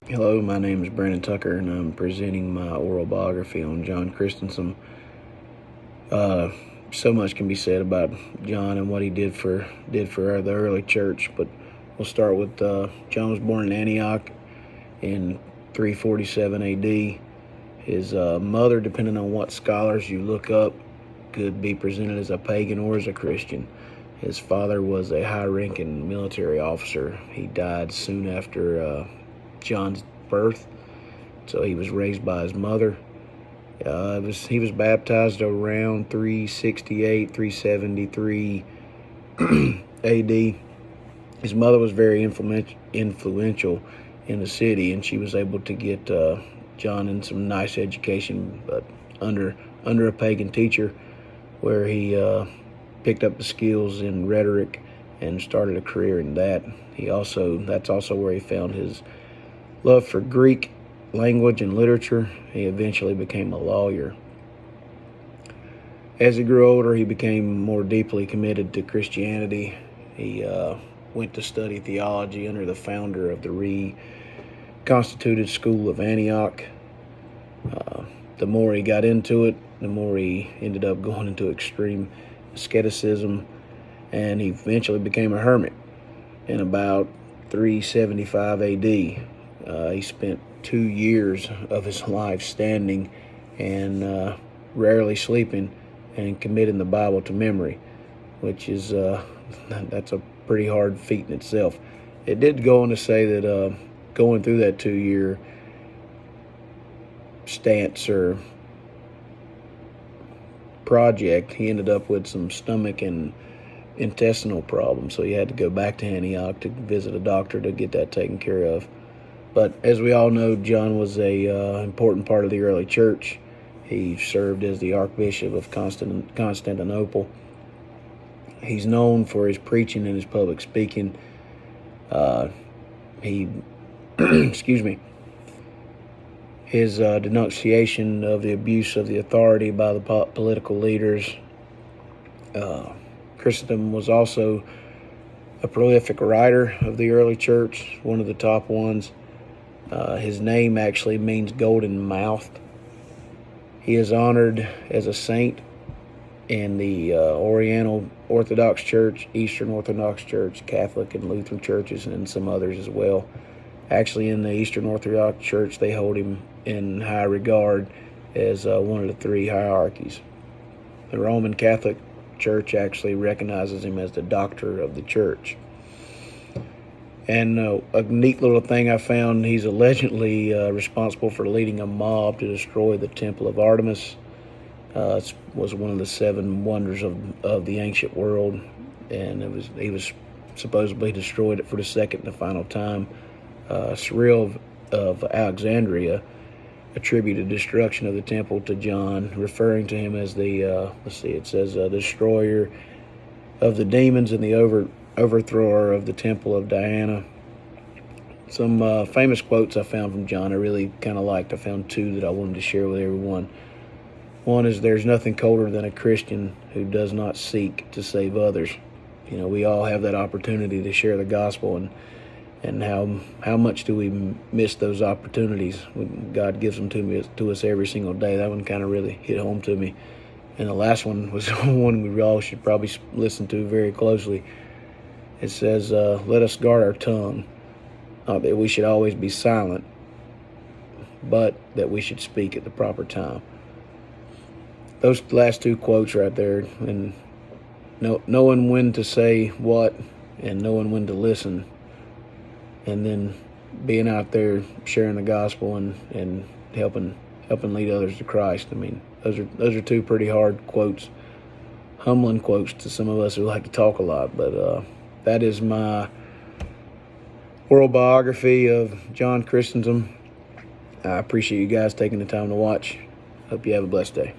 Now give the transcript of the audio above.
Hello, my name is Brandon Tucker, and I'm presenting my oral biography on John Chrysostom. So much can be said about John and what he did for the early church, but we'll start with John was born in Antioch in 347 A.D. His mother, depending on what scholars you look up, could be presented as a pagan or as a Christian. His father was a high-ranking military officer. He died soon after John's birth, so he was raised by his mother. He was baptized around 368, 373 A.D. His mother was very influential in the city, and she was able to get John in some nice education, but under a pagan teacher, where he picked up the skills in rhetoric and started a career in that. That's also where he found his love for Greek language and literature. He eventually became a lawyer. As he grew older, he became more deeply committed to Christianity. He went to study theology under the founder of the reconstituted school of Antioch. The more he got into it, the more he ended up going into extreme asceticism, and he eventually became a hermit. In about 375 A.D., he spent 2 years of his life standing and rarely sleeping and committing the Bible to memory, which is that's a pretty hard feat in itself. It did go on to say that going through that 2-year stance or project, he ended up with some stomach and intestinal problems, so he had to go back to Antioch to visit a doctor to get that taken care of. But as we all know, John was a important part of the early church. He served as the Archbishop of Constantinople. He's known for his preaching and his public speaking. Excuse me. His denunciation of the abuse of the authority by the political leaders. Chrysostom was also a prolific writer of the early church, one of the top ones. His name actually means golden mouthed. He is honored as a saint in the Oriental Orthodox Church, Eastern Orthodox Church, Catholic and Lutheran churches, and some others as well. Actually, in the Eastern Orthodox Church, they hold him in high regard as one of the three hierarchies. The Roman Catholic Church actually recognizes him as the doctor of the church. And a neat little thing I found, he's allegedly responsible for leading a mob to destroy the Temple of Artemis. It was one of the 7 wonders of the ancient world, and he was supposedly destroyed it for the second and final time. Cyril of Alexandria attributed destruction of the temple to John, referring to him as the destroyer of the demons and the overthrower of the temple of Diana. Some famous quotes I found from John I really kind of liked. I found 2 that I wanted to share with everyone. One is, "There's nothing colder than a Christian who does not seek to save others." You know, we all have that opportunity to share the gospel, and how much do we miss those opportunities when God gives them to us every single day. That one kind of really hit home to me. And the last one was one we all should probably listen to very closely. It says, "Let us guard our tongue, not that we should always be silent, but that we should speak at the proper time." Those last 2 quotes right there, and knowing when to say what and knowing when to listen, and then being out there sharing the gospel and helping lead others to Christ. I mean, those are 2 pretty hard quotes, humbling quotes to some of us who like to talk a lot, but that is my oral biography of John Chrysostom. I appreciate you guys taking the time to watch. Hope you have a blessed day.